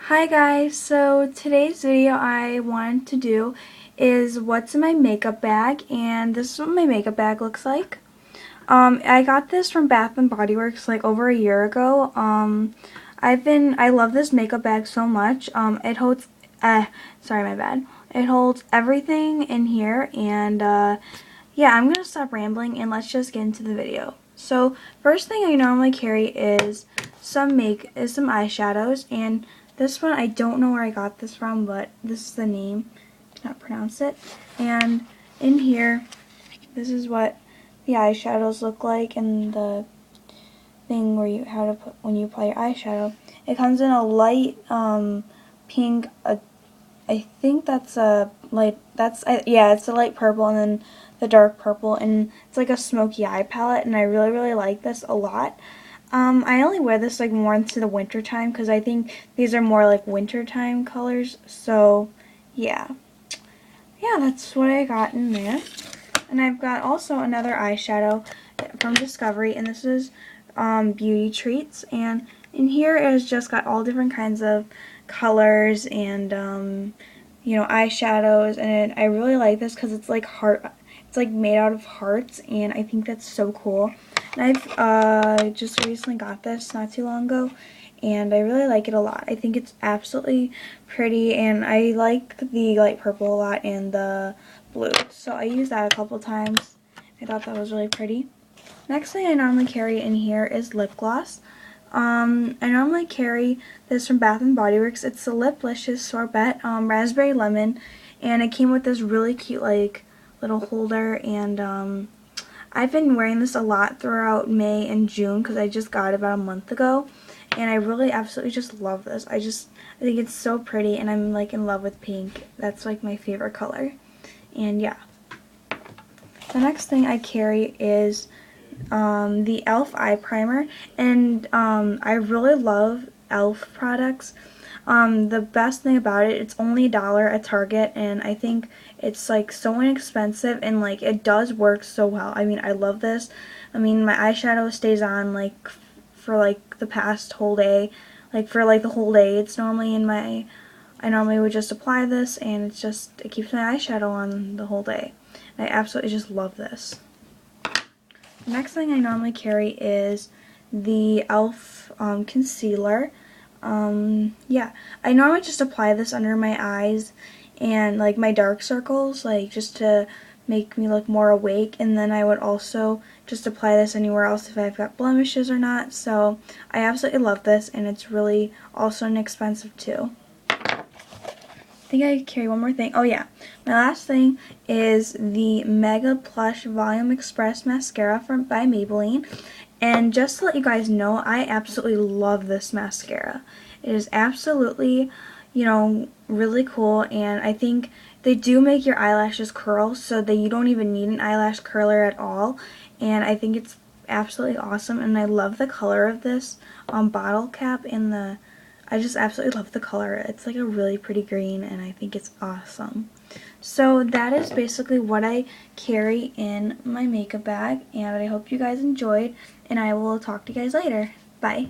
Hi guys, so today's video I wanted to do is what's in my makeup bag, and this is what my makeup bag looks like. I got this from Bath and Body Works like over a year ago. I love this makeup bag so much. It holds sorry, my bad. It holds everything in here, and yeah, I'm gonna stop rambling and let's just get into the video. So first thing I normally carry is some eyeshadows, and this one I don't know where I got this from, but this is the name. I cannot pronounce it. And in here, this is what the eyeshadows look like, and the thing where you how to put when you apply your eyeshadow. It comes in a light pink. I think that's a light. Yeah, it's a light purple, and then the dark purple, and it's like a smoky eye palette, and I really like this a lot. I only wear this like more into the winter time because I think these are more like wintertime colors. So yeah, that's what I got in there. And I've got also another eyeshadow from Discovery, and this is Beauty Treats. And in here it has just got all different kinds of colors and eyeshadows. And I really like this because it's like it's like made out of hearts, and I think that's so cool. And I've just recently got this not too long ago, and I really like it a lot. I think it's absolutely pretty, and I like the light purple a lot and the blue. So I used that a couple times. I thought that was really pretty. Next thing I normally carry in here is lip gloss. I normally carry this from Bath and Body Works. It's the Liplicious Sorbet Raspberry Lemon, and it came with this really cute like little holder, and I've been wearing this a lot throughout May and June because I just got it about a month ago, and I really absolutely just love this. I think it's so pretty, and I'm like in love with pink. That's like my favorite color. And yeah. The next thing I carry is the e.l.f. eye primer, and I really love e.l.f. products. The best thing about it, it's only $1 at Target, and I think it's like so inexpensive, and like it does work so well. I mean, I love this. I mean, my eyeshadow stays on like for like the past whole day, like for like the whole day. It's normally in my, I normally would just apply this, and it keeps my eyeshadow on the whole day. And I absolutely just love this. The next thing I normally carry is the e.l.f. Concealer. Yeah, I normally just apply this under my eyes and like my dark circles, like just to make me look more awake, and then I would also just apply this anywhere else if I've got blemishes or not. So I absolutely love this, and it's really also inexpensive too. I think I carry one more thing. Oh yeah, my last thing is the Mega Plush Volume Express Mascara by Maybelline. And just to let you guys know, I absolutely love this mascara. It is absolutely, really cool, and I think they do make your eyelashes curl so that you don't even need an eyelash curler at all. And I think it's absolutely awesome, and I love the color of this bottle cap, and I just absolutely love the color. It's like a really pretty green, and I think it's awesome. So that is basically what I carry in my makeup bag, and I hope you guys enjoyed, and I will talk to you guys later. Bye.